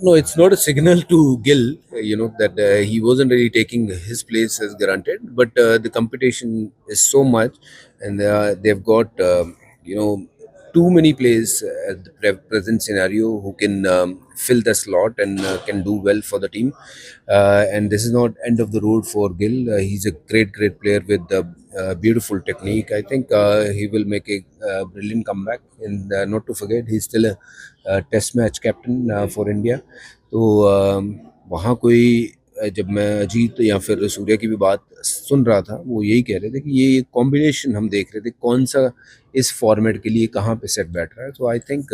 No, it's not a signal to Gill, that he wasn't really taking his place as granted. But the competition is so much, and they've got, too many players at the present scenario who can fill the slot and can do well for the team. And this is not end of the road for Gill. He's a great, great player with beautiful technique. I think he will make a brilliant comeback. And not to forget, he's still a test match captain for India. तो वहाँ कोई जब मैं अजीत या फिर सूर्या की भी बात सुन रहा था, वो यही कह रहे थे कि ये कॉम्बिनेशन हम देख रहे थे कौन सा इस फॉर्मेट के लिए कहाँ पे सेट बैठ रहा है. तो I think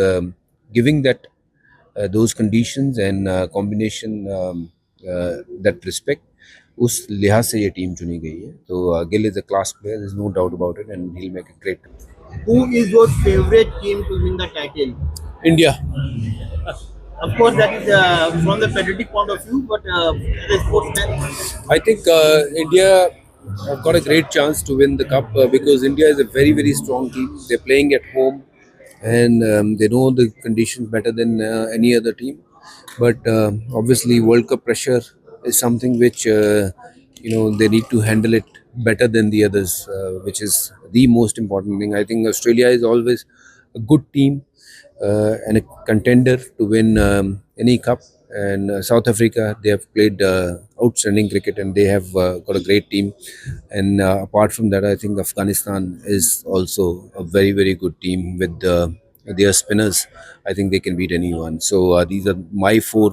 giving that those conditions and combination that respect, उस लिहाज से ये टीम चुनी गई है. तो Gill is a class player, there's no doubt about it, and he'll make a great. Who is your favorite team to win the title? India. Of course, that is from the patriotic point of view, but as a sportsman, I think India have got a great chance to win the cup because India is a very, very strong team. They're playing at home, and they know the conditions better than any other team. But obviously, World Cup pressure is something which they need to handle it better than the others, which is the most important thing. I think Australia is always a good team and a contender to win any cup. And South Africa, they have played outstanding cricket and they have got a great team. And apart from that, I think Afghanistan is also a very, very good team with their spinners. I think they can beat anyone. So these are my four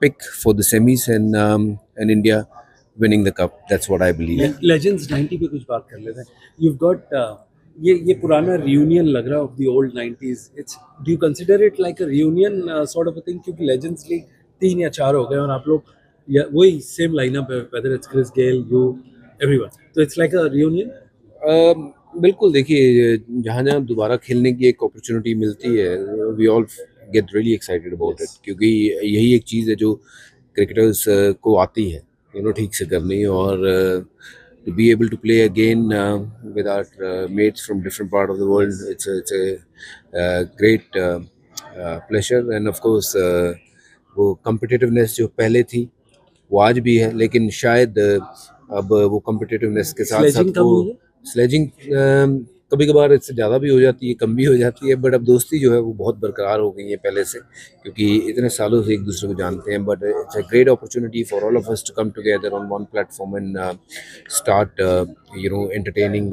pick for the semis, and India winning the cup. That's what I believe. Legends 90 पे कुछ बात कर लेते हैं. You've got ये पुराना reunion लग रहा है of the old 90s. It's do you consider it like a reunion sort of a thing? क्योंकि लेजेंड्स लीग 3 या 4 हो गए और आप लोग या वही सेम लाइनअप है, whether it's Chris Gayle, you, everyone. So it's like a reunion. बिल्कुल. देखिए, जहाँ जहाँ दोबारा खेलने की एक अपॉर्चुनिटी मिलती है, we all get really excited about it, क्योंकि यही एक चीज़ है जो क्रिकेटर्स को आती है ठीक से करनी. और to be able to play again with our mates from different part of the world, it's a great pleasure. And of course वो competitiveness जो पहले थी वो आज भी है, लेकिन शायद अब वो कम्पिटिटिवनेस के साथ Sledging साथ कम वो हुई है? स्लेजिंग कभी कभार इससे ज़्यादा भी हो जाती है, कम भी हो जाती है. बट अब दोस्ती जो है वो बहुत बरकरार हो गई है पहले से, क्योंकि इतने सालों से एक दूसरे को जानते हैं. But it's a great opportunity for all of us to come together on one platform and start entertaining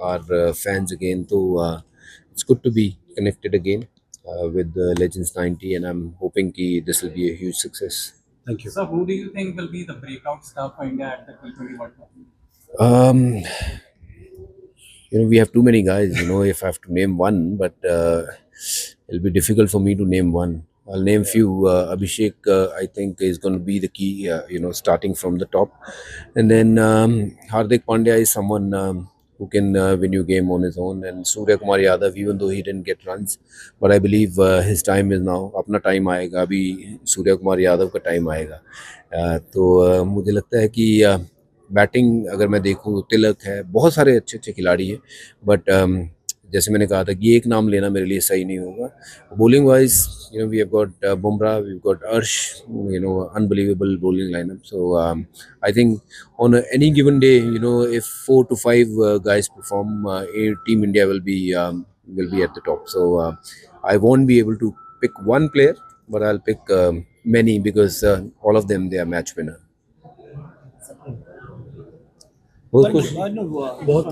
our fans again. So it's good to be connected again with the Legends 90, and I'm hoping कि this will be a huge success. Thank you. So, who do you think will be the breakout star for India at the T20 World Cup? Um, we have too many guys, if I have to name one, but it'll be difficult for me to name one. I'll name few. Abhishek, I think, is going to be the key, starting from the top. And then Hardik Pandya is someone who can win you game on his own. And Surya Kumar Yadav, even though he didn't get runs, but I believe his time is now. अपना time आएगा, अभी सूर्य कुमार यादव का time आएगा. तो मुझे लगता है कि बैटिंग अगर मैं देखूँ, तिलक है, बहुत सारे अच्छे अच्छे खिलाड़ी हैं. बट जैसे मैंने कहा था कि एक नाम लेना मेरे लिए सही नहीं होगा. Bowling wise we have got Bumrah, we have got Arsh, unbelievable bowling lineup. So I think on any given day, if 4 to 5 guys perform, Team India will be at the top. So I won't be able to pick one player, but I'll pick many because all of them, they are match winner. बहुत कुछ बहुत